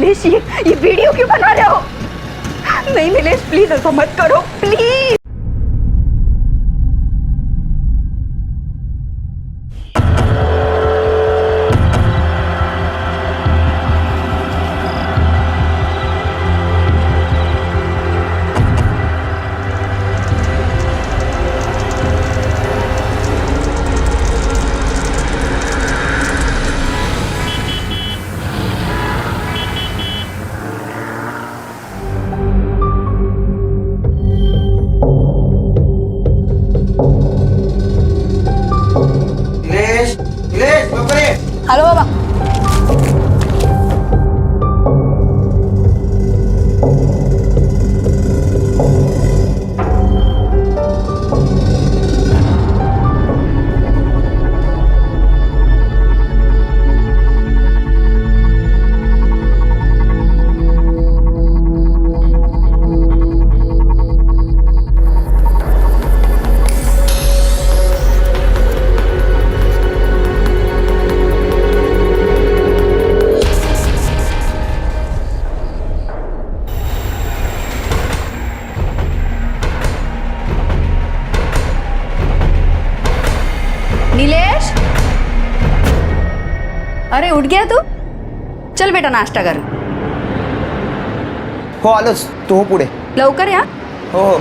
नीलेश, ये वीडियो क्यों बना रहे हो? नहीं नीलेश, प्लीज ऐसा मत करो, प्लीज। हेलो बाबा। नीलेश, अरे उठ गया तू? चल बेटा नाश्ता कर। हो आलोच, तू हो पुढे. लवकर या. हो हो.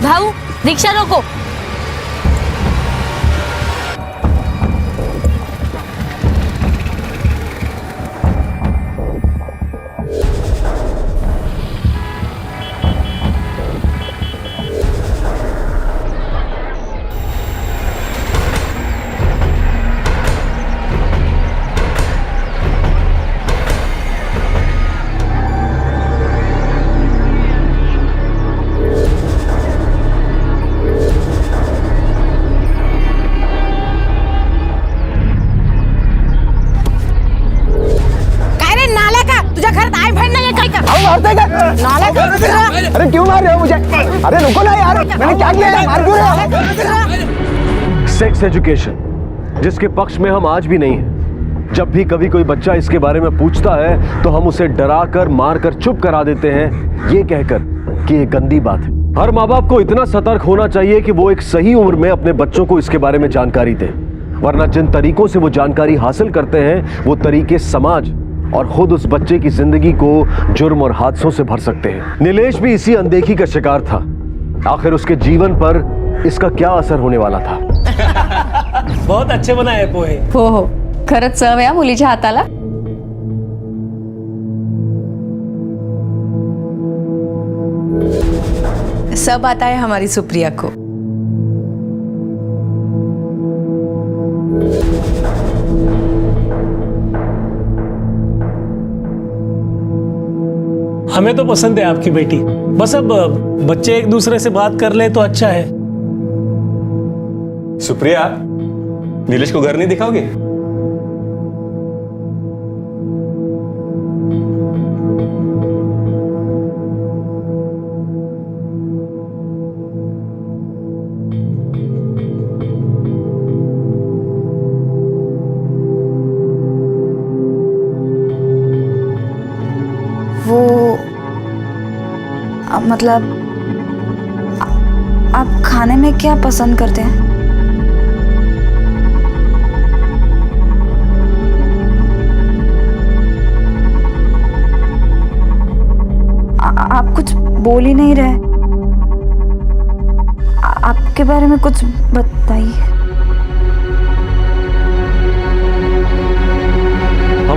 भाऊ, रिक्शा रोको। अरे क्यों मार रहे हो मुझे? अरे रुको ना यार, मैंने क्या किया है? मार क्यों रहे हो? सेक्स एजुकेशन जिसके पक्ष में हम आज भी नहीं हैं। जब भी कभी कोई बच्चा इसके बारे में पूछता है तो हम उसे डरा कर मार कर चुप करा देते हैं, ये कहकर कि ये गंदी बात है। हर माँ बाप को इतना सतर्क होना चाहिए कि वो एक सही उम्र में अपने बच्चों को इसके बारे में जानकारी दें, वरना जिन तरीकों से वो जानकारी हासिल करते हैं वो तरीके समाज और खुद उस बच्चे की जिंदगी को जुर्म और हादसों से भर सकते हैं। नीलेश भी इसी अनदेखी का शिकार था। आखिर उसके जीवन पर इसका क्या असर होने वाला था? बहुत अच्छे बनाए पोहे. हो, खरंच चव आहे मुलीच्या हाताला. सब आता है हमारी सुप्रिया को. हमें तो पसंद है आपकी बेटी, बस अब बच्चे एक दूसरे से बात कर ले तो अच्छा है. सुप्रिया, नीलेश को घर नहीं दिखाओगे? मतलब आप खाने में क्या पसंद करते हैं? आप कुछ बोल ही नहीं रहे. आपके बारे में कुछ बताइए.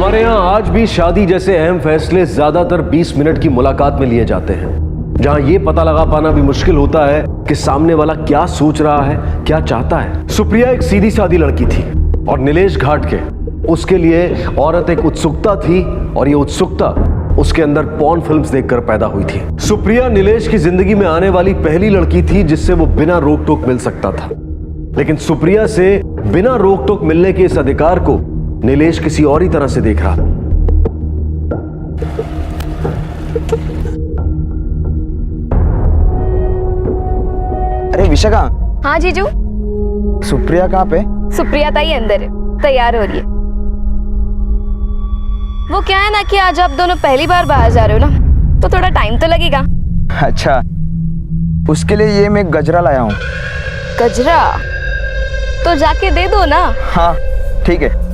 हमारे यहाँ आज भी शादी जैसे अहम फैसले ज्यादातर 20 मिनट की मुलाकात में लिए जाते हैं, जहां ये पता लगा पाना भी मुश्किल होता है कि सामने वाला क्या सोच रहा है, क्या चाहता है। सुप्रिया एक सीधी सादी लड़की थी और नीलेश घाटगे उसके लिए औरत एक उत्सुकता थी, और ये उत्सुकता उसके अंदर पॉर्न फिल्म्स देखकर पैदा हुई थी। सुप्रिया नीलेश की जिंदगी में आने वाली पहली लड़की थी जिससे वो बिना रोक टोक मिल सकता था, लेकिन सुप्रिया से बिना रोक टोक मिलने के इस अधिकार को नीलेश किसी और ही तरह से देख रहा था। अरे विशाखा, हाँ जीजू, सुप्रिया कहाँ पे? सुप्रिया ताई अंदर है, तैयार हो रही है। वो क्या है ना कि आज आप दोनों पहली बार बाहर जा रहे हो ना, तो थोड़ा टाइम तो लगेगा। अच्छा, उसके लिए ये मैं गजरा लाया हूँ। गजरा तो जाके दे दो ना। हाँ ठीक है।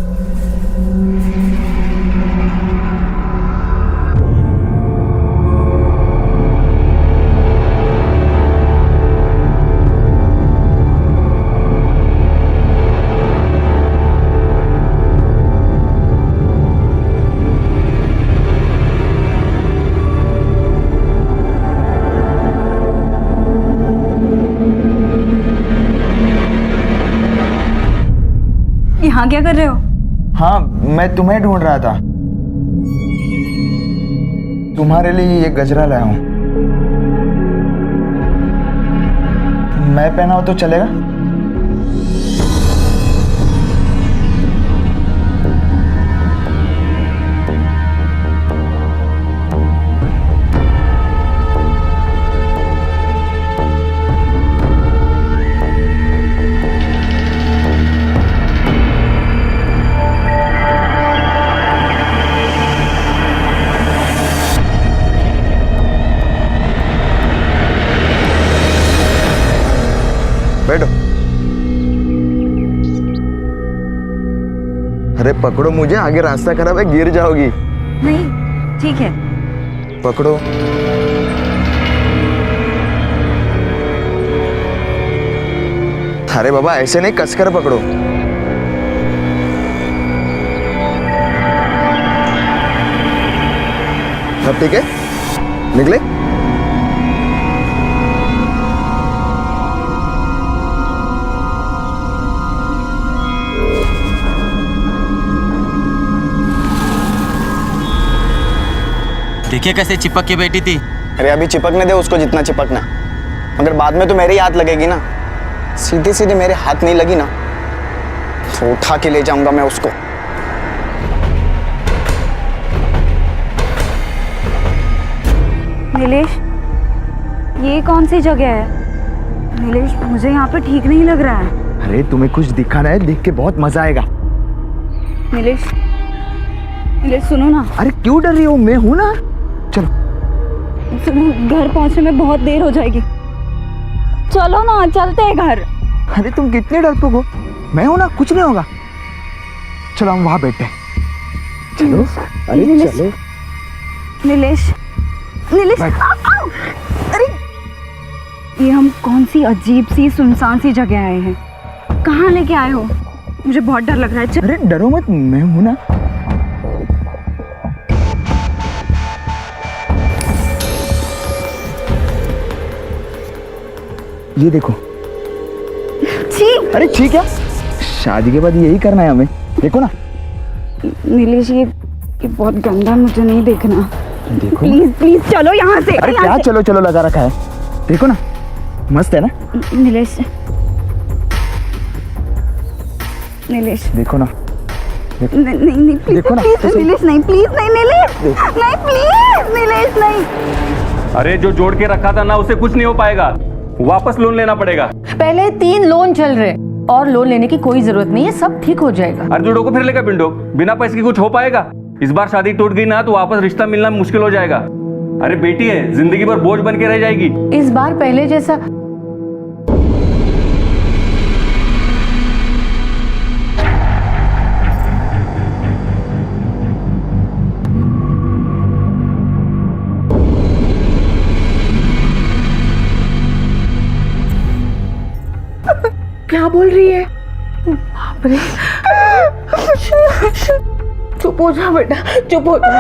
यहाँ क्या कर रहे हो? हाँ, मैं तुम्हें ढूंढ रहा था। तुम्हारे लिए ये गजरा लाया हूँ। मैं पहना हो तो चलेगा? बैठो। अरे पकड़ो मुझे, आगे रास्ता खराब है, गिर जाओगी। नहीं, ठीक है। पकड़ो। अरे बाबा ऐसे नहीं, कसकर पकड़ो। अब ठीक है, निकले। देखिए कैसे चिपक के बैठी थी। अरे अभी चिपकने दे उसको जितना चिपकना, मगर बाद में तो मेरी हाथ लगेगी ना। सीधे सीधे मेरे हाथ नहीं लगी ना तो उठा के ले जाऊंगा मैं उसको। नीलेश, ये कौन सी जगह है? नीलेश, मुझे यहाँ पे ठीक नहीं लग रहा है। अरे तुम्हें कुछ दिखा रहा है, देख के बहुत मजा आएगा। नीलेश, नीलेश सुनो ना। अरे क्यों डर रही हो, मैं हूं ना। चलो। सुनो, घर पहुंचने में बहुत देर हो जाएगी। चलो ना, चलते हैं घर। अरे तुम कितने डरपोक हो, मैं हूं ना, कुछ नहीं होगा। चलो हम वहां बैठते हैं। चलो। अरे नीलेश, चलो। नीलेश, नीलेश, अरे ये हम कौन सी अजीब सी सुनसान सी जगह आए हैं? कहाँ लेके आए हो? मुझे बहुत डर लग रहा है। अरे डरो मत, मैं हूं ना। ये देखो। ठीक। अरे ठीक है, शादी के बाद यही करना है हमें, देखो ना। नीलेश, ये बहुत गंदा, मुझे नहीं देखना। देखो प्लीज प्लीज चलो यहाँ से। अरे क्या चलो चलो लगा रखा है, देखो ना, मस्त है ना। नीलेश, नीलेश, देखो ना। नहीं नहीं प्लीज, देखो ना, प्लीज नीलेश, नहीं प्लीज, नहीं नीलेश, नहीं प्लीज नीलेश, नहीं। अरे जो जोड़ के रखा था ना, उसे कुछ नहीं हो पाएगा, वापस लोन लेना पड़ेगा। पहले 3 लोन चल रहे, और लोन लेने की कोई जरूरत नहीं है, सब ठीक हो जाएगा। अर्जुनों को फिर लेगा पिंडो, बिना पैसे की कुछ हो पाएगा? इस बार शादी टूट गई ना तो वापस रिश्ता मिलना मुश्किल हो जाएगा। अरे बेटी है, जिंदगी भर बोझ बन के रह जाएगी। इस बार पहले जैसा क्या बोल रही है? बाप रे। चुप हो जा बेटा, चुप हो जा।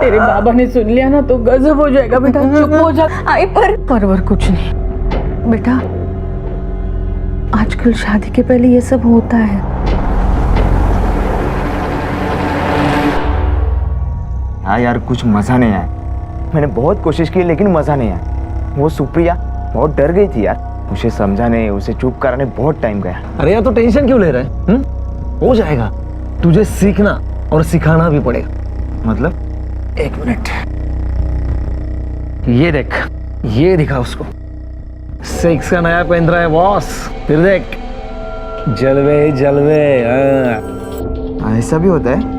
तेरे बाबा ने सुन लिया ना तो गजब हो जाएगा बेटा, चुप हो जा। आई परवर कुछ नहीं बेटा, आजकल शादी के पहले ये सब होता है। हाँ यार, कुछ मजा नहीं आया। मैंने बहुत कोशिश की लेकिन मजा नहीं आया। वो सुप्रिया बहुत डर गई थी यार, उसे समझाने, उसे चुप कराने बहुत टाइम गया। अरे यार, तो टेंशन क्यों ले रहा है? हो जाएगा। तुझे सीखना और सिखाना भी पड़ेगा। मतलब? एक मिनट, ये देख, ये दिखा उसको। 6 का नया पेन रहा है बॉस, फिर देख, जलवे ही जलवे। ऐसा भी होता है?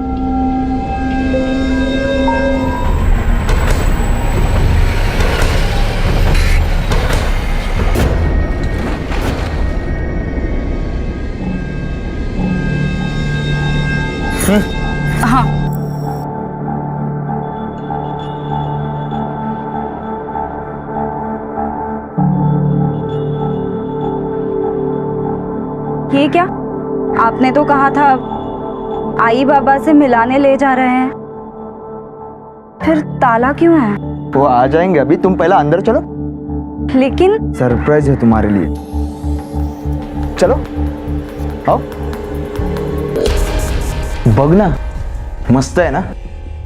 हाँ, ये क्या? आपने तो कहा था आई बाबा से मिलाने ले जा रहे हैं, फिर ताला क्यों है? वो आ जाएंगे अभी, तुम पहले अंदर चलो। लेकिन सरप्राइज है तुम्हारे लिए। चलो आओ। बगना मस्त है ना?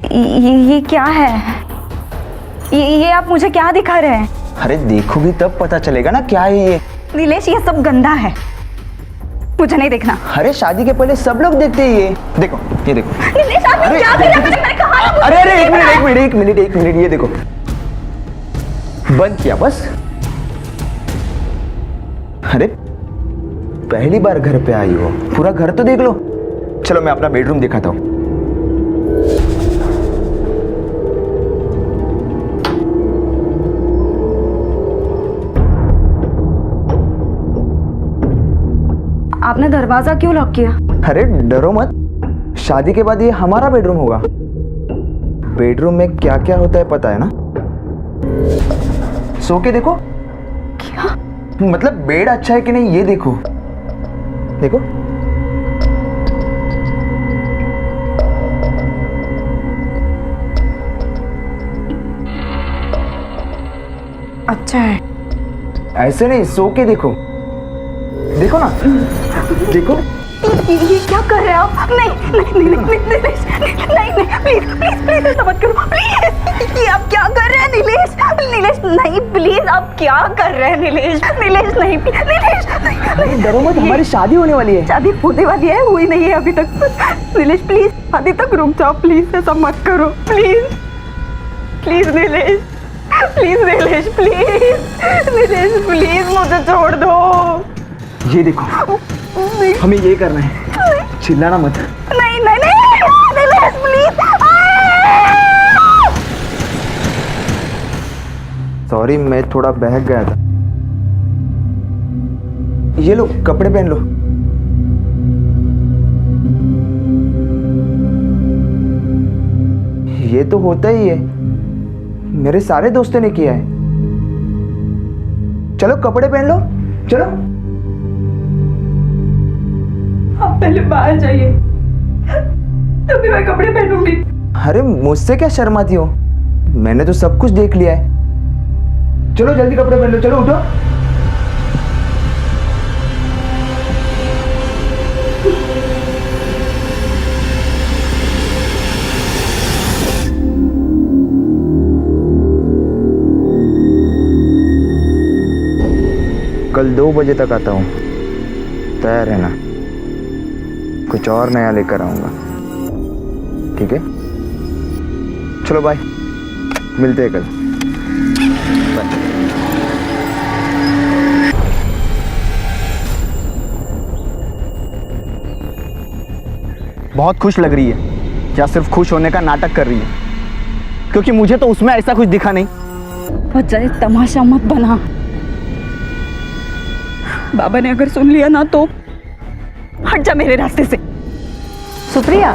ये क्या है? ये आप मुझे क्या दिखा रहे हैं? अरे देखोगी तब पता चलेगा ना क्या है ये। नीलेश, ये सब गंदा है, मुझे नहीं देखना। अरे शादी के पहले सब लोग देखते हैं ये। देखो, ये देखो। नीलेश, आप अरे क्या कर रहे हैं? मैंने कहा ना, अरे एक मिनट, ये देखो, बंद किया बस। अरे पहली बार घर पे आई हो, पूरा घर तो देख लो। चलो मैं अपना बेडरूम दिखाता हूँ। आपने दरवाजा क्यों लॉक किया? अरे डरो मत, शादी के बाद ये हमारा बेडरूम होगा। बेडरूम में क्या क्या होता है पता है ना? सो के देखो। क्या? मतलब बेड अच्छा है कि नहीं ये देखो। देखो, अच्छा है। ऐसे नहीं, सो के देखो। देखो ना, देखो। ये क्या कर रहे हैं आप? नहीं नहीं नहीं नहीं नीलेश, नहीं प्लीज प्लीज प्लीज ऐसा मत करो प्लीज। ये आप क्या कर रहे हैं नीलेश? नीलेश नहीं, प्लीज आप क्या कर रहे हैं नीलेश? नीलेश नहीं, नीलेश नहीं। डरो मत, हमारी शादी होने वाली है। शादी होने वाली है, हुई नहीं है अभी तक। नीलेश प्लीज शादी तक रुक जाओ, प्लीज ऐसा मत करो please. Please Nilesh, please Nilesh, please Nilesh, please मुझे छोड़ दो। ये देखो, हमें ये करना है, चिल्लाना मत। नहीं नहीं नहीं नीलेश प्लीज। सॉरी, मैं थोड़ा बहक गया था। ये लो, कपड़े पहन लो। ये तो होता ही है, मेरे सारे दोस्तों ने किया है। चलो कपड़े पहन लो, चलो। आप पहले बाहर जाइए, तभी मैं कपड़े पहनूंगी। अरे मुझसे क्या शर्माती हो, मैंने तो सब कुछ देख लिया है। चलो जल्दी कपड़े पहन लो, चलो उठो। कल 2 बजे तक आता हूँ, तैयार रहना। कुछ और नया लेकर आऊंगा, ठीक है? चलो बाय, मिलते हैं कल। बहुत खुश लग रही है, क्या सिर्फ खुश होने का नाटक कर रही है? क्योंकि मुझे तो उसमें ऐसा कुछ दिखा नहीं। बजाय तमाशा मत बना, बाबा ने अगर सुन लिया ना तो हट जा मेरे रास्ते से। सुप्रिया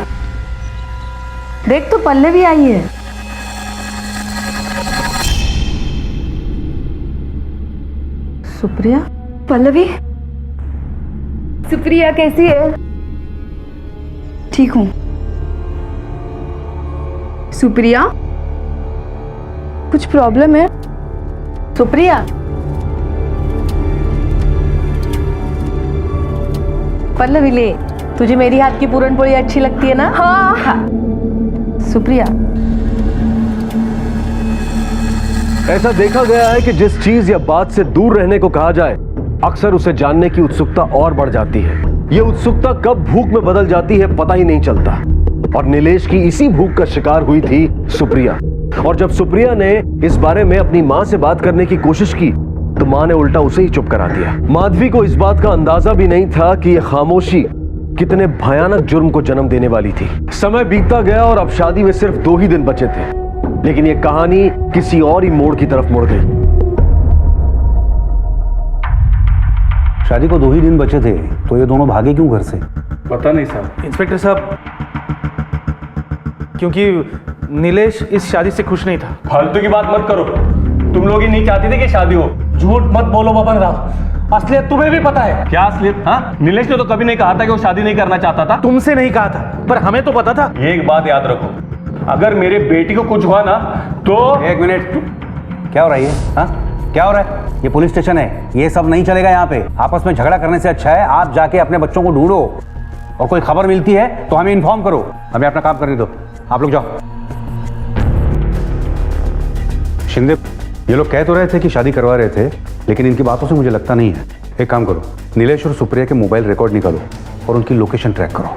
देख तो पल्लवी आई है। सुप्रिया, पल्लवी, सुप्रिया कैसी है? ठीक हूँ। सुप्रिया, कुछ प्रॉब्लम है? सुप्रिया, पल्लवी ले, तुझे मेरी हाथ की पूरन पोली अच्छी लगती है ना? हाँ। सुप्रिया, ऐसा देखा गया है कि जिस चीज या बात से दूर रहने को कहा जाए, अक्सर उसे जानने की उत्सुकता और बढ़ जाती है। यह उत्सुकता कब भूख में बदल जाती है पता ही नहीं चलता। और नीलेश की इसी भूख का शिकार हुई थी सुप्रिया। और जब सुप्रिया ने इस बारे में अपनी मां से बात करने की कोशिश की तो मां ने उल्टा उसे ही चुप करा दिया। माधवी को इस बात का अंदाजा भी नहीं था कि यह खामोशी कितने भयानक जुर्म को जन्म देने वाली थी। समय बीतता गया और अब शादी में सिर्फ 2 ही दिन बचे थे, लेकिन यह कहानी किसी और ही मोड़ की तरफ मुड़ गई। शादी को 2 ही दिन बचे थे, तो ये दोनों भागे क्यों घर से? पता नहीं साहब। इंस्पेक्टर साहब, क्योंकि नीलेश इस शादी से खुश नहीं था। फालतू की बात मत करो, तुम लोग ही नहीं चाहते थे कि शादी हो। झूठ मत बोलो बबन राव, असलियत तुम्हें भी पता है। क्या असलियत? हाँ, नीलेश ने तो कभी नहीं कहा था कि वो शादी नहीं करना चाहता था। तुमसे नहीं कहा था, पर हमें तो पता था। एक बात याद रखो, अगर मेरे बेटी को कुछ हुआ ना तो 1 मिनट, क्या हो रहा है ये? हाँ, क्या हो रहा है? ये पुलिस स्टेशन है, ये सब नहीं चलेगा यहाँ पे। आपस में झगड़ा करने से अच्छा है आप जाके अपने बच्चों को ढूंढो, और कोई खबर मिलती है तो हमें इन्फॉर्म करो। हमें अपना काम करने दो, आप लोग जाओ। शिंदे, ये लोग कह तो रहे थे कि शादी करवा रहे थे, लेकिन इनकी बातों से मुझे लगता नहीं है। एक काम करो, नीलेश और सुप्रिया के मोबाइल रिकॉर्ड निकालो और उनकी लोकेशन ट्रैक करो।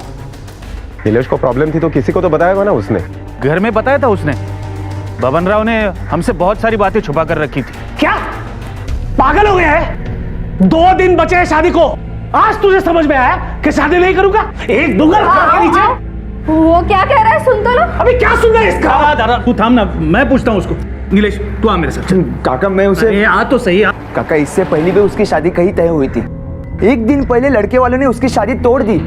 नीलेश को प्रॉब्लम थी तो किसी को तो बताया होगा ना उसने। घर में बताया था उसने। बबन राव ने हमसे बहुत सारी बातें छुपा कर रखी थी। क्या पागल हो गया है? 2 दिन बचे हैं शादी को, आज तुझे समझ में आया कि शादी नहीं करूंगा? एक दुगल के नीचे। वो क्या कह रहा है, सुन तो लो। अभी क्या सुन रहा है इसका? दादा तू थाम ना, मैं पूछता हूँ उसको। नीलेश तू आ मेरे साथ। काका मैं उसे आ तो सही। काका इससे पहले भी उसकी शादी कहीं तय हुई थी। 1 दिन पहले लड़के वालों ने उसकी शादी तोड़ दी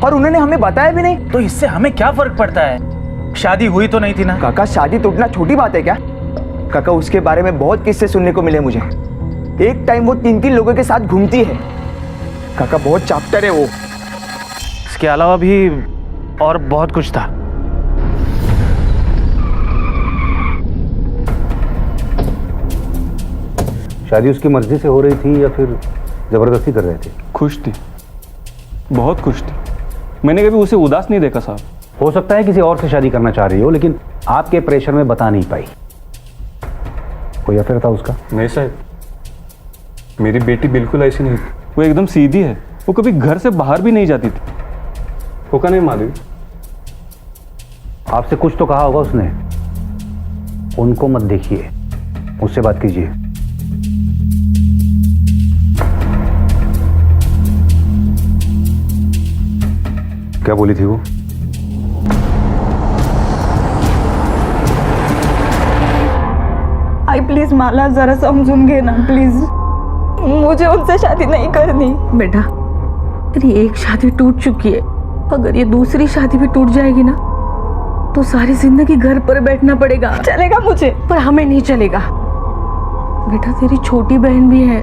और उन्होंने हमें बताया भी नहीं। तो इससे हमें क्या फर्क पड़ता है? शादी हुई तो नहीं थी ना। काका शादी टूटना छोटी बात है क्या? काका उसके बारे में बहुत किस्से सुनने को मिले मुझे। एक टाइम वो 3-3 लोगों के साथ घूमती है। काका बहुत चाप्टर है वो। इसके अलावा भी और बहुत कुछ था। शादी उसकी मर्जी से हो रही थी या फिर जबरदस्ती कर रहे थे? खुश थी, बहुत खुश थी। मैंने कभी उसे उदास नहीं देखा साहब। हो सकता है किसी और से शादी करना चाह रही हो, लेकिन आपके प्रेशर में बता नहीं पाई। कोई अफेयर था उसका? नहीं साहब, मेरी बेटी बिल्कुल ऐसी नहीं थी। वो एकदम सीधी है, वो कभी घर से बाहर भी नहीं जाती थी। होगा नहीं माधवी? आपसे कुछ तो कहा होगा उसने। उनको मत देखिए, उससे बात कीजिए। क्या बोली थी वो? आई प्लीज माला, जरा समझूंगे ना प्लीज। मुझे उनसे शादी नहीं करनी। बेटा, तेरी एक शादी टूट चुकी है, अगर ये दूसरी शादी भी टूट जाएगी ना तो सारी जिंदगी घर पर बैठना पड़ेगा। चलेगा मुझे, पर हमें नहीं चलेगा। बेटा, तेरी छोटी बहन भी है,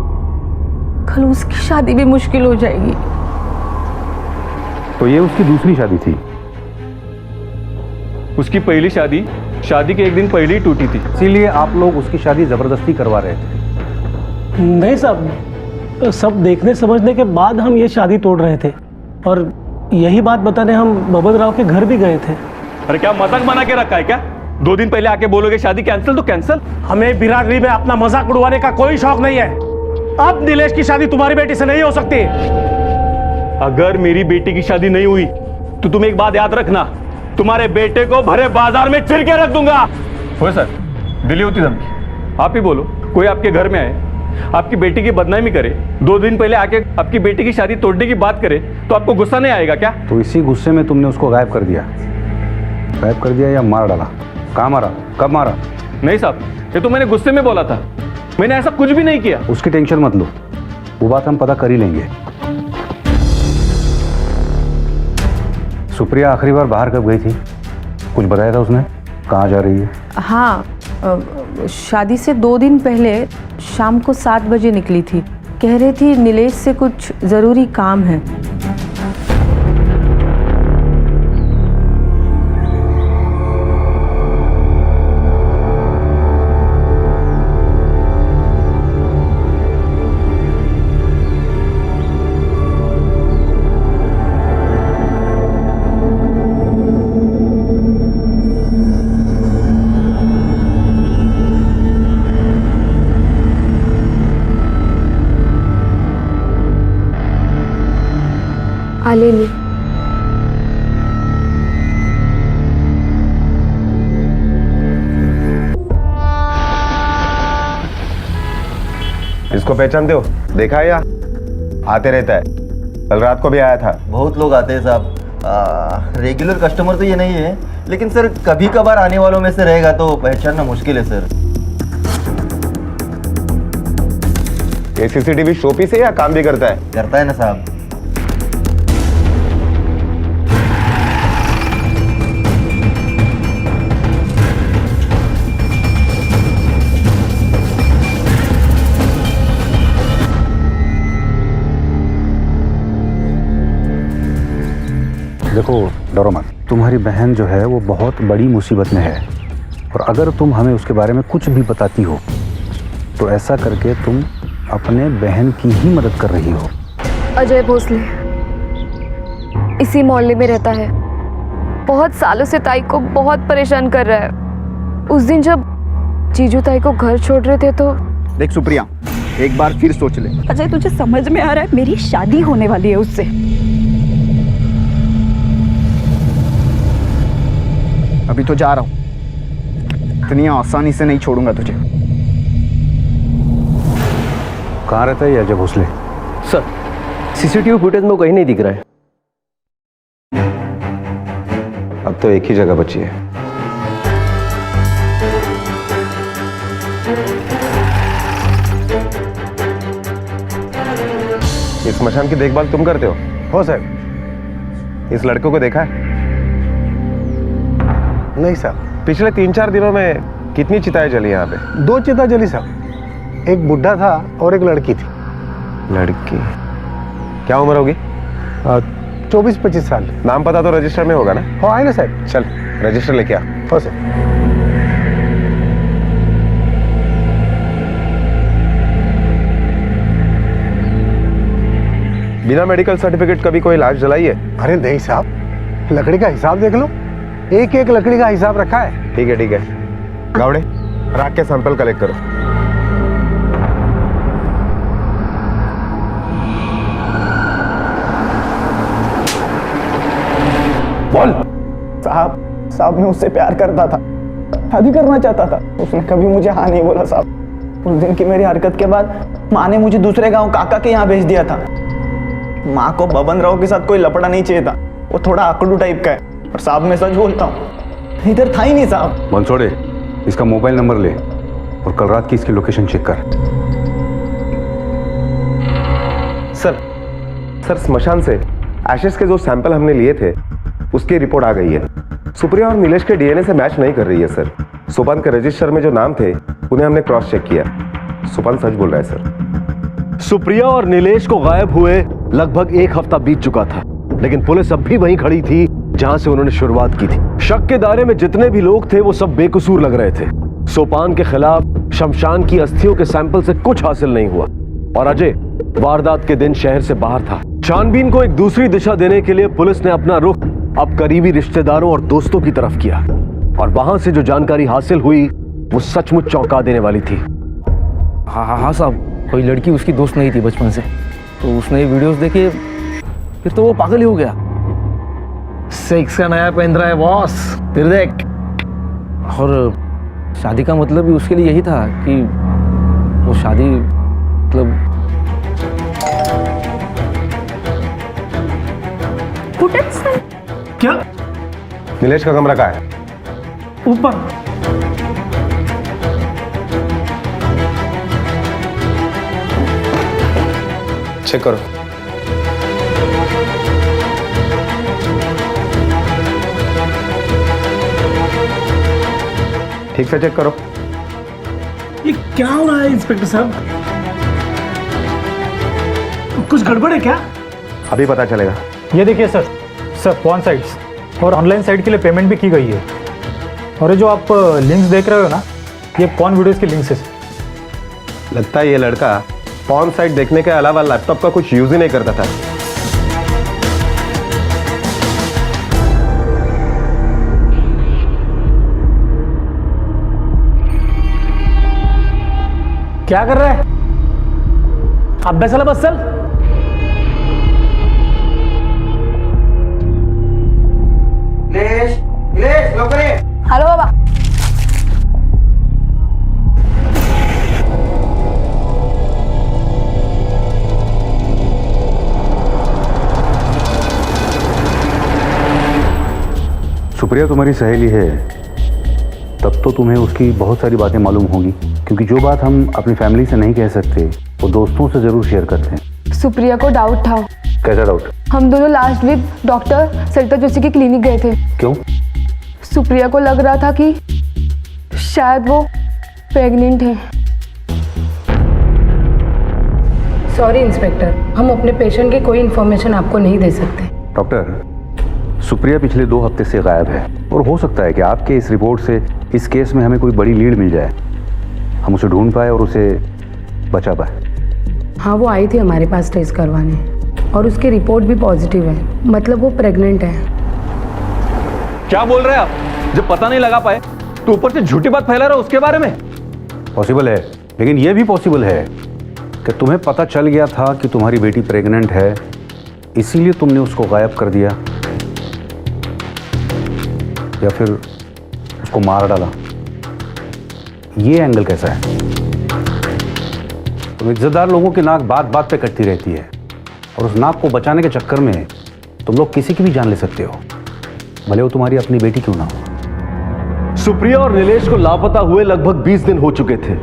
कल उसकी शादी भी मुश्किल हो जाएगी। तो ये उसकी दूसरी शादी थी? उसकी पहली शादी शादी के 1 दिन पहले ही टूटी थी। इसीलिए आप लोग उसकी शादी जबरदस्ती करवा रहे थे? नहीं साहब, सब देखने समझने के बाद हम ये शादी तोड़ रहे थे, और यही बात बताने हम बबन राव के घर भी गए थे। अरे क्या मजाक बना के रखा है क्या? 2 दिन पहले आके बोलोगे शादी कैंसिल तो कैंसिल। हमें बिरादरी में अपना मजाक उड़वाने का कोई शौक नहीं है। अब नीलेश की शादी तुम्हारी बेटी से नहीं हो सकती। अगर मेरी बेटी की शादी नहीं हुई तो तुम एक बात याद रखना, तुम्हारे बेटे को भरे बाजार में चिर के रख दूंगा। हो सर, दिली होती धमकी। आप ही बोलो, कोई आपके घर में आए, आपकी बेटी की बदनामी करे, 2 दिन पहले आके आपकी बेटी की शादी तोड़ने की बात करे, तो आपको गुस्सा नहीं आएगा क्या? तो इसी गुस्से में तुमने उसको गायब कर दिया? गायब कर दिया या मार डाला? कहाँ मारा, कब मारा? नहीं साहब, ये तो मैंने गुस्से में बोला था, मैंने ऐसा कुछ भी नहीं किया। उसकी टेंशन मत लो, वो बात हम पता कर ही लेंगे। सुप्रिया आखिरी बार बाहर कब गई थी? कुछ बताया था उसने? कहाँ जा रही है? हाँ, शादी से 2 दिन पहले शाम को 7 बजे निकली थी। कह रही थी नीलेश से कुछ ज़रूरी काम है। आलेनी। इसको पहचानते हो? देखा है या आते रहता है, कल रात को भी आया था। बहुत लोग आते हैं साहब, रेगुलर कस्टमर तो ये नहीं है, लेकिन सर कभी कभार आने वालों में से रहेगा तो पहचानना मुश्किल है सर। ये सीसीटीवी शोपीस है या काम भी करता है? करता है ना साहब। देखो डरो मत, तुम्हारी बहन जो है वो बहुत बड़ी मुसीबत में है, और अगर तुम हमें उसके बारे में कुछ भी बताती हो तो ऐसा करके तुम अपने बहन की ही मदद कर रही हो। अजय भोसले इसी मोहल्ले में रहता है, बहुत सालों से ताई को बहुत परेशान कर रहा है। उस दिन जब जीजू ताई को घर छोड़ रहे थे तो। देख सुप्रिया, एक बार फिर सोच ले। अजय तुझे समझ में आ रहा है, मेरी शादी होने वाली है उससे। अभी तो जा रहा हूँ, इतनी आसानी से नहीं छोड़ूंगा तुझे। कहाँ रहता है ये Ajay Bhosale? Sir CCTV footage में कहीं नहीं दिख रहा है। अब तो एक ही जगह बची है। इस स्मशान की देखभाल तुम करते हो सर? इस लड़के को देखा है? नहीं साहब। पिछले 3-4 दिनों में कितनी चिताएं जली यहाँ पे? 2 चिता जली साहब, एक बुढ़ा था और एक लड़की थी। लड़की क्या उम्र होगी? 24-25 साल। नाम पता तो रजिस्टर में होगा ना? हो आए ना साहब। चल रजिस्टर लेके आ। हो सर। बिना मेडिकल सर्टिफिकेट कभी कोई लाश जलाई है? अरे नहीं साहब, लकड़ी का हिसाब देख लो, एक एक लकड़ी का हिसाब रखा है। ठीक है गावड़े, राख के सैंपल कलेक्ट करो। बोल। साहब मैं उससे प्यार करता था, शादी करना चाहता था। उसने कभी मुझे हाँ नहीं बोला साहब। उस दिन की मेरी हरकत के बाद माँ ने मुझे दूसरे गांव काका के यहाँ भेज दिया था। माँ को बबन राव के साथ कोई लपड़ा नहीं चाहिए था, वो थोड़ा आकड़ू टाइप का है। और साहब मैं सच बोलता हूँ, इधर था ही नहीं साहब। मनसोड़े, इसका मोबाइल नंबर ले और कल रात की इसकी लोकेशन चेक कर। सर स्मशान से एशेस के जो सैंपल हमने लिए थे उसकी रिपोर्ट आ गई है। सुप्रिया और नीलेश के डीएनए से मैच नहीं कर रही है सर। सुपन के रजिस्टर में जो नाम थे उन्हें हमने क्रॉस चेक किया। सुपन सच बोल रहा है सर। सुप्रिया और नीलेश को गायब हुए लगभग 1 हफ्ता बीत चुका था, लेकिन पुलिस अब भी वहीं खड़ी थी जहां से उन्होंने शुरुआत की थी। शक के दायरे में जितने भी लोग थे वो सब बेकसूर लग रहे थे। सोपान के खिलाफ शमशान की अस्थियों के सैंपल से कुछ हासिल नहीं हुआ, और अजय वारदात के दिन शहर से बाहर था। छानबीन को एक दूसरी दिशा देने के लिए पुलिस ने अपना रुख अब करीबी रिश्तेदारों और दोस्तों की तरफ किया, और वहां से जो जानकारी हासिल हुई वो सचमुच चौंका देने वाली थी। हाँ साहब, कोई लड़की उसकी दोस्त नहीं थी बचपन से, तो उसने वीडियोस देखे, फिर तो वो पागल ही हो गया। सेक्स का नया पहन रहा है बॉस, फिर देख। और शादी का मतलब भी उसके लिए यही था कि वो शादी मतलब क्या? नीलेश का कमरा कहाँ है? ऊपर। चेक करो। ठीक से चेक करो। ये क्या हो रहा है इंस्पेक्टर साहब? कुछ गड़बड़ है क्या? अभी पता चलेगा। ये देखिए सर पॉर्न साइट्स और ऑनलाइन साइट के लिए पेमेंट भी की गई है। और ये जो आप लिंक्स देख रहे हो ना, ये पॉर्न वीडियोस के लिंक्स है। लगता है ये लड़का पॉर्न साइट देखने के अलावा लैपटॉप का कुछ यूज ही नहीं करता था। क्या कर रहा है? अभ्यासाला बस चल। सुप्रिया तुम्हारी सहेली है, तब तो तुम्हें उसकी बहुत सारी बातें मालूम होंगी, क्योंकि जो बात हम अपनी फैमिली से नहीं कह सकते वो दोस्तों से जरूर शेयर करते हैं। सुप्रिया को डाउट था। कैसा डाउट? हम दोनों लास्ट वीक डॉक्टर सरिता जोशी की क्लिनिक गए थे। क्यों? सुप्रिया को लग रहा था कि शायद वो प्रेग्नेंट है। सॉरी इंस्पेक्टर, हम अपने पेशेंट की कोई इन्फॉर्मेशन आपको नहीं दे सकते। डॉक्टर, सुप्रिया पिछले 2 हफ्ते से गायब है और हो सकता है कि आपके इस रिपोर्ट से इस केस में हमें कोई बड़ी लीड मिल जाए, हम उसे ढूंढ पाए और उसे बचा पाए। हाँ, वो आई थी हमारे पास टेस्ट करवाने और उसकी रिपोर्ट भी पॉजिटिव है, मतलब वो प्रेग्नेंट है। क्या बोल रहे हैं आप? जब पता नहीं लगा पाए तो ऊपर से झूठी बात फैला रहा उसके बारे में। पॉसिबल है, लेकिन यह भी पॉसिबल है कि तुम्हें पता चल गया था कि तुम्हारी बेटी प्रेग्नेंट है, इसीलिए तुमने उसको गायब कर दिया, या फिर उसको मार डाला। ये एंगल कैसा है? तुम इज्जतदार लोगों की नाक बात बात पे कटती रहती है और उस नाक को बचाने के चक्कर में तुम लोग किसी की भी जान ले सकते हो, भले वो तुम्हारी अपनी बेटी क्यों ना हो। सुप्रिया और नीलेश को लापता हुए लगभग 20 दिन हो चुके थे,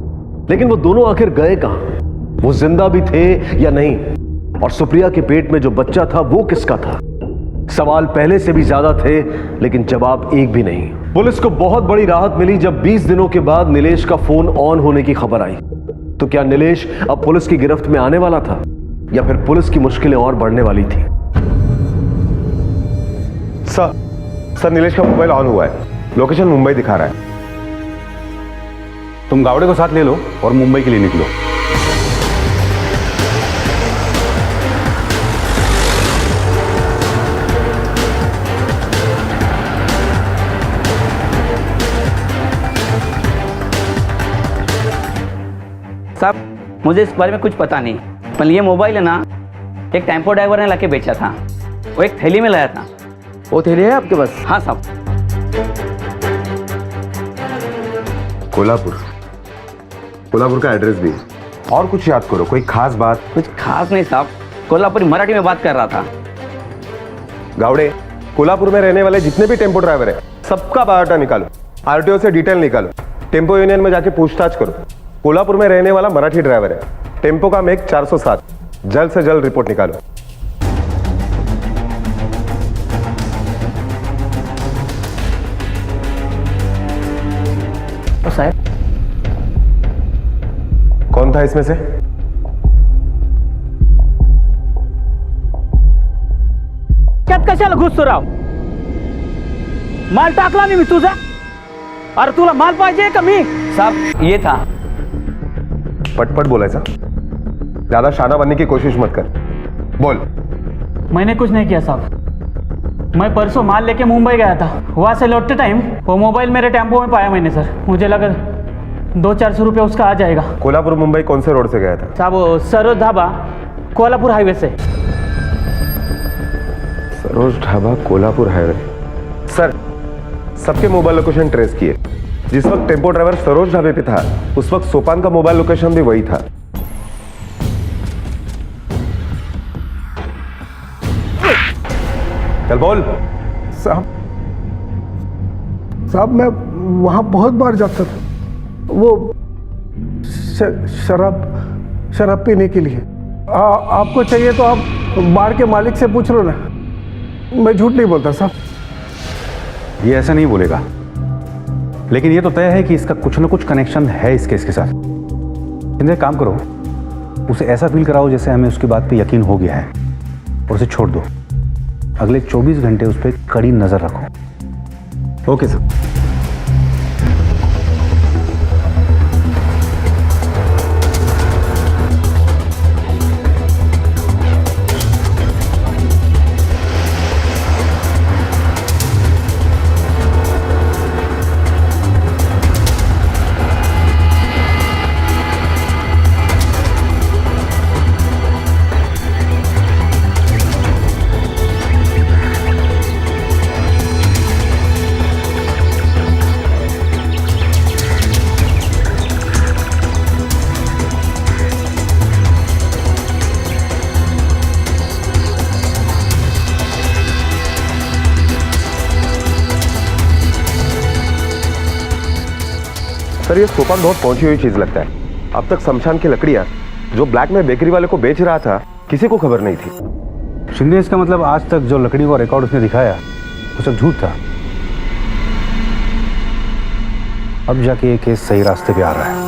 लेकिन वो दोनों आखिर गए कहां? वो जिंदा भी थे या नहीं? और सुप्रिया के पेट में जो बच्चा था वो किसका था? सवाल पहले से भी ज्यादा थे, लेकिन जवाब एक भी नहीं। पुलिस को बहुत बड़ी राहत मिली जब 20 दिनों के बाद नीलेश का फोन ऑन होने की खबर आई। तो क्या नीलेश अब पुलिस की गिरफ्त में आने वाला था, या फिर पुलिस की मुश्किलें और बढ़ने वाली थी? सर, नीलेश का मोबाइल ऑन हुआ है, लोकेशन मुंबई दिखा रहा है। तुम गावड़े को साथ ले लो और मुंबई के लिए निकलो। साहब, मुझे इस बारे में कुछ पता नहीं, पर ये मोबाइल है ना, एक टेम्पो ड्राइवर ने लाके बेचा था। वो एक थैली में लाया था। वो थैली है आपके पास? हाँ साहब। कोल्हापुर का एड्रेस भी। और कुछ याद करो, कोई खास बात? कुछ खास नहीं साहब, कोल्हापुरी मराठी में बात कर रहा था। गावड़े, कोल्हापुर में रहने वाले जितने भी टेम्पो ड्राइवर हैं, सबका बायोडाटा निकालो, आरटीओ से डिटेल निकालो, टेम्पो यूनियन में जाके पूछताछ करो। कोल्हापुर में रहने वाला मराठी ड्राइवर है, टेम्पो का मेक 407, जल्द से जल्द रिपोर्ट निकालो। तो साहब, कौन था इसमें से? त्यात कशाला घुसतो राव? माल टाकला नाही मी तुझा. अरे तुला माल पाहिजे का मी? साहब, ये था. पटपट बोलायचा, ज्यादा शाना बनने की कोशिश मत कर, बोल। मैंने कुछ नहीं किया साहब, मैं परसों माल लेके मुंबई गया था, वहाँ से लौटते टाइम वो मोबाइल मेरे टेम्पो में पाया मैंने सर। मुझे लगा 200-400 रुपये उसका आ जाएगा। कोल्हापुर मुंबई कौन से रोड से गया था? साहब, सरोज ढाबा, कोल्हापुर हाईवे से। सरोज ढाबा, कोल्हापुर हाईवे। सर, सबके मोबाइल लोकेशन ट्रेस किए। जिस वक्त टेम्पो ड्राइवर सरोज ढाबे पे था, उस वक्त सोपान का मोबाइल लोकेशन भी वही था। चल बोल। साहब मैं वहां बहुत बार जाता था, वो शराब पीने के लिए। आपको चाहिए तो आप बार के मालिक से पूछ लो ना, मैं झूठ नहीं बोलता साहब। ये ऐसा नहीं बोलेगा, लेकिन ये तो तय है कि इसका कुछ ना कुछ कनेक्शन है इस केस के साथ। इन्हें काम करो, उसे ऐसा फील कराओ जैसे हमें उसकी बात पे यकीन हो गया है, और उसे छोड़ दो। अगले 24 घंटे उस पर कड़ी नजर रखो। Okay sir. सर ये सोपान बहुत पहुंची हुई चीज लगता है। अब तक शमशान की लकड़ियां जो ब्लैक में बेकरी वाले को बेच रहा था किसी को खबर नहीं थी। शिंदे, इसका मतलब आज तक जो लकड़ी का रिकॉर्ड उसने दिखाया वो सब झूठ था। अब जाके ये केस सही रास्ते पे आ रहा है।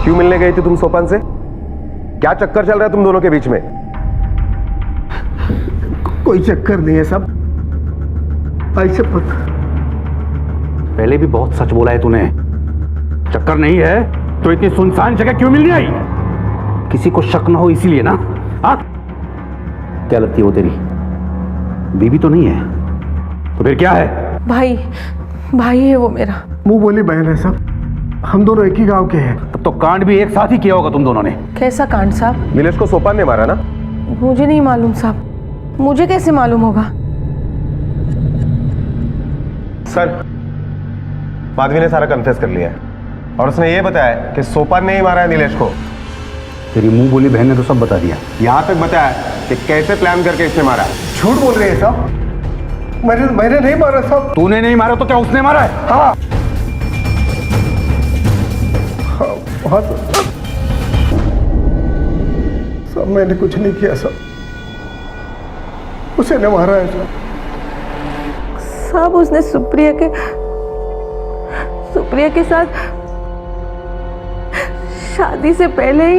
क्यों मिलने गई थी तुम सोपान से? क्या चक्कर चल रहा है तुम दोनों के बीच में? कोई चक्कर नहीं है सब, ऐसे पता। पहले भी बहुत सच बोला है तूने। चक्कर नहीं है तो इतनी सुनसान जगह क्यों मिलने आई? किसी को शक ना हो इसीलिए ना? हाँ, क्या लगती है वो तेरी बीवी तो नहीं है तो फिर क्या है? भाई है वो मेरा। मुंह बोली बहन है सब, हम दोनों एक ही गांव के हैं। तब तो कांड भी एक साथ ही किया होगा तुम दोनों ने। कैसा कांड साहब? नीलेश को सोपान ने मारा ना? मुझे नहीं मालूम साहब, मुझे कैसे मालूम होगा? सर, माधवी ने सारा कन्फेस कर लिया है और उसने ये बताया कि सोपान ने ही मारा है नीलेश को। तेरी मुंह बोली बहन ने तो सब बता दिया। यहां तक बताया कि कैसे प्लान करके इसने मारा। झूठ बोल रहे हैं साहब, मैंने नहीं मारा साहब। तूने नहीं मारा तो क्या उसने मारा है? हाँ हाँ सब मैंने कुछ नहीं किया सब, उसे ने मारा है साहब। उसने सुप्रिया के साथ शादी से पहले ही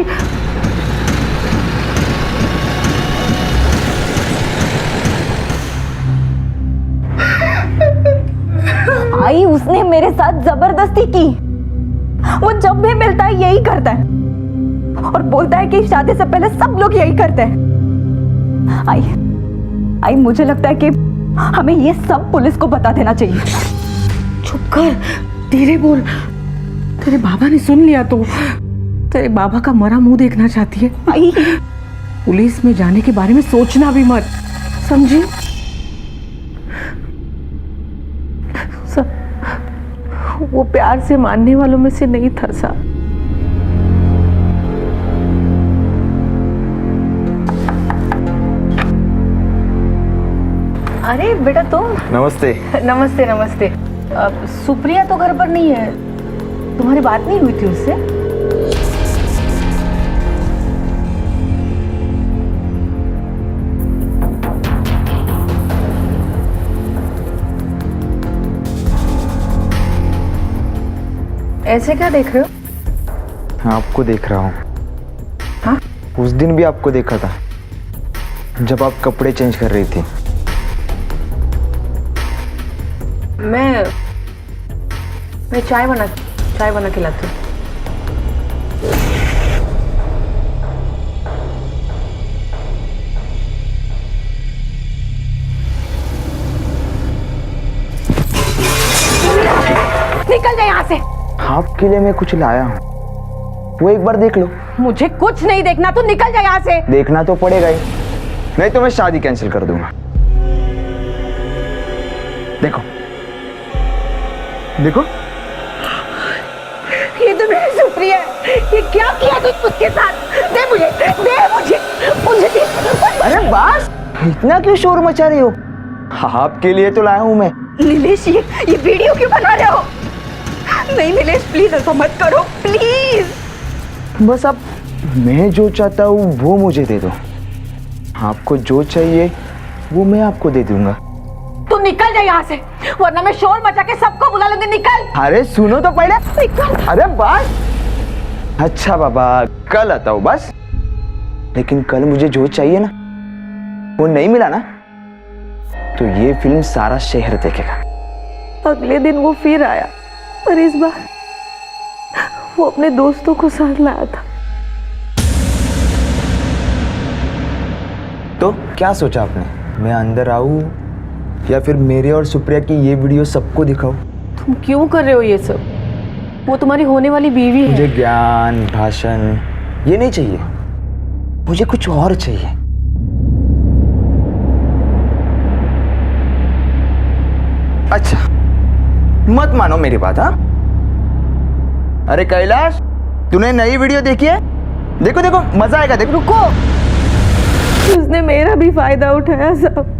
आई उसने मेरे साथ जबरदस्ती की। वो जब भी मिलता है यही करता है और बोलता है कि शादी से पहले सब लोग यही करते हैं। आई मुझे लगता है कि हमें ये सब पुलिस को बता देना चाहिए। चुप कर, धीरे बोल। तेरे बाबा ने सुन लिया तो तेरे बाबा का मरा मुंह देखना चाहती है। आई पुलिस में जाने के बारे में सोचना भी मत, समझी? वो प्यार से मानने वालों में से नहीं था साहब। अरे बेटा तुम। नमस्ते। नमस्ते नमस्ते। सुप्रिया तो घर पर नहीं है, तुम्हारी बात नहीं हुई थी उससे? ऐसे क्या देख रहे हो? आपको देख रहा हूँ। हाँ? उस दिन भी आपको देखा था जब आप कपड़े चेंज कर रही थी। मैं चाय बना के लाती हूँ। निकल जाए यहाँ से। आपके लिए मैं कुछ लाया हूँ, वो एक बार देख लो। मुझे कुछ नहीं देखना, तू निकल जा यहाँ से। देखना तो पड़ेगा ही, नहीं तो मैं शादी कैंसिल कर दूंगा। देखो देखो, ये तो मेरी सुप्रिया है। ये क्या किया तू उसके साथ? दे मुझे। अरे बस इतना क्यों शोर मचा रही हो? आपके लिए तो लाया हूं मैं। नीलेश, ये वीडियो क्यों बना रहे हो? नहीं नीलेश, प्लीज ऐसा मत करो, प्लीज। बस अब मैं जो चाहता हूँ वो मुझे दे दो। आपको जो चाहिए वो मैं आपको दे दूंगा। तू निकल जा यहाँ से, वरना मैं शोर मचा के सबको बुला लूंगी। निकल। अरे सुनो तो पहले। निकल। अरे बस। अच्छा बाबा, कल आता हूँ बस। लेकिन कल मुझे जो चाहिए ना वो नहीं मिला ना तो ये फिल्म सारा शहर देखेगा। अगले दिन वो फिर आया, पर इस बार वो अपने दोस्तों को साथ लाया था। तो क्या सोचा आपने? मैं अंदर आऊं या फिर मेरे और सुप्रिया की ये वीडियो सबको दिखाऊं? तुम क्यों कर रहे हो ये सब? वो तुम्हारी होने वाली बीवी है। मुझे ज्ञान भाषण ये नहीं चाहिए, मुझे कुछ और चाहिए। अच्छा, मत मानो मेरी बात। हाँ, अरे कैलाश, तूने नई वीडियो देखी है? देखो देखो, मजा आएगा। देखो। रुको, उसने मेरा भी फायदा उठाया सब।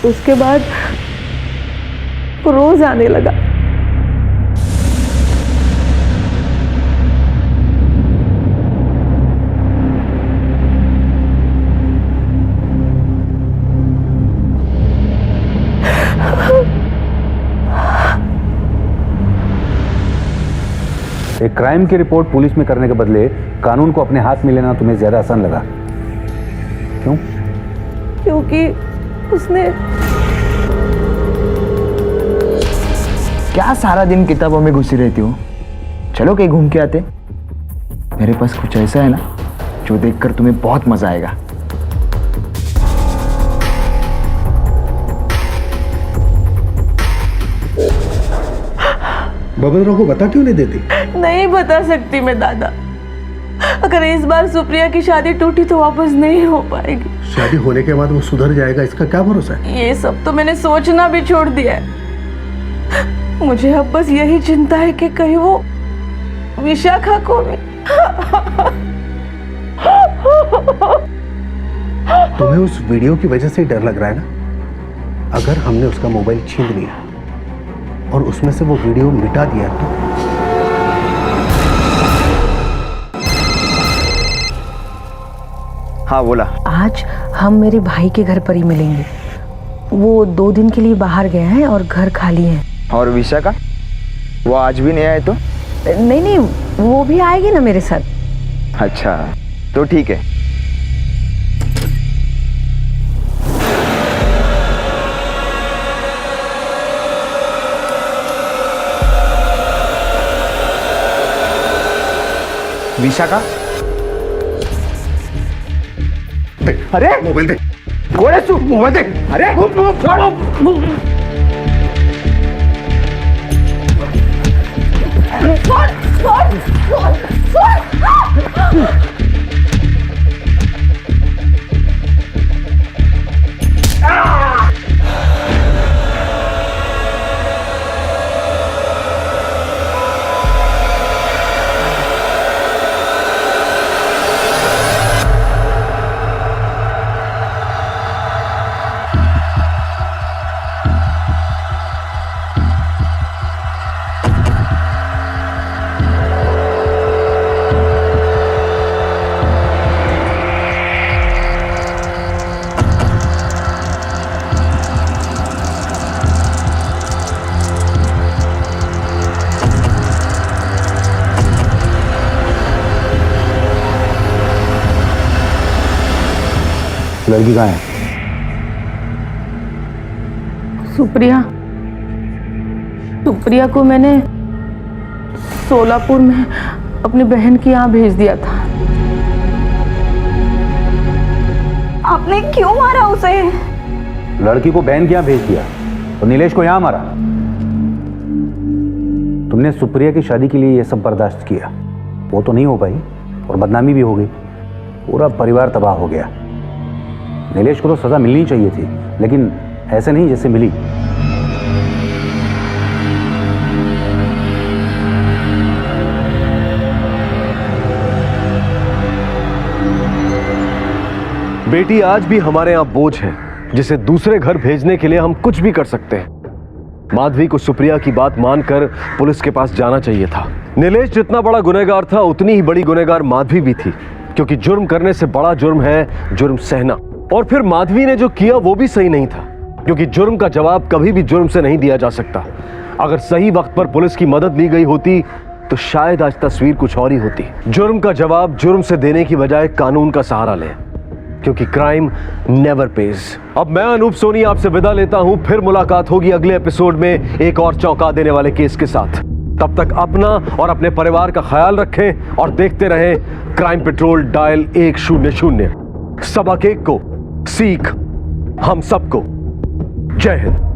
उसके बाद वो रोज आने लगा। एक क्राइम की रिपोर्ट पुलिस में करने के बदले कानून को अपने हाथ में लेना तुम्हें ज्यादा आसान लगा, क्यों? क्योंकि उसने क्या सारा दिन किताबों में घुसी रहती हो? चलो कहीं घूम के आते। मेरे पास कुछ ऐसा है ना जो देखकर तुम्हें बहुत मजा आएगा। बबन राव को बता क्यों नहीं देती? नहीं बता सकती मैं दादा। अगर इस बार सुप्रिया की शादी टूटी तो वापस नहीं हो पाएगी। शादी होने के बाद वो सुधर जाएगा, इसका क्या भरोसा है? ये सब तो मैंने सोचना भी छोड़ दिया है। मुझे अब बस यही चिंता है कि कहीं वो विशाखा को भी। तुम्हें उस वीडियो की वजह से डर लग रहा है ना? अगर हमने उसका मोबाइल छीन लिया और उसमें से वो वीडियो मिटा दिया तो? हाँ बोला। आज हम मेरे भाई के घर पर ही मिलेंगे। वो 2 दिन के लिए बाहर गए हैं और घर खाली है। और विशाखा, वो आज भी नहीं आए तो? नहीं नहीं, वो भी आएगी ना मेरे साथ। अच्छा, तो ठीक है। विशाखा, अरे मोबाइल दे। बोले तू मोबाइल दे। अरे लड़की कहाँ है? सुप्रिया को मैंने सोलापुर में अपनी बहन के यहाँ भेज दिया था। आपने क्यों मारा उसे? लड़की को बहन के यहाँ भेज दिया और नीलेश को यहाँ मारा। तुमने सुप्रिया की शादी के लिए यह सब बर्दाश्त किया, वो तो नहीं हो पाई और बदनामी भी हो गई, पूरा परिवार तबाह हो गया। नीलेश को तो सज़ा मिलनी चाहिए थी, लेकिन ऐसे नहीं जैसे मिली। बेटी आज भी हमारे यहाँ बोझ है, जिसे दूसरे घर भेजने के लिए हम कुछ भी कर सकते हैं। माधवी को सुप्रिया की बात मानकर पुलिस के पास जाना चाहिए था। नीलेश जितना बड़ा गुनहगार था, उतनी ही बड़ी गुनहगार माधवी भी थी, क्योंकि जुर्म करने से बड़ा जुर्म है जुर्म सहना। और फिर माधवी ने जो किया वो भी सही नहीं था, क्योंकि जुर्म का जवाब कभी भी जुर्म से नहीं दिया जा सकता। अगर सही वक्त पर पुलिस की मदद ली गई होती तो शायद आज तस्वीर कुछ और ही होती। जुर्म का जवाब जुर्म से देने की बजाय कानून का सहारा लें, क्योंकि क्राइम नेवर पेज। अब मैं अनूप सोनी आपसे विदा लेता हूं, फिर मुलाकात होगी अगले एपिसोड में एक और चौंका देने वाले केस के साथ। तब तक अपना और अपने परिवार का ख्याल रखें और देखते रहें क्राइम पेट्रोल डायल 100। सबक एक को सीख हम सबको। जय हिंद।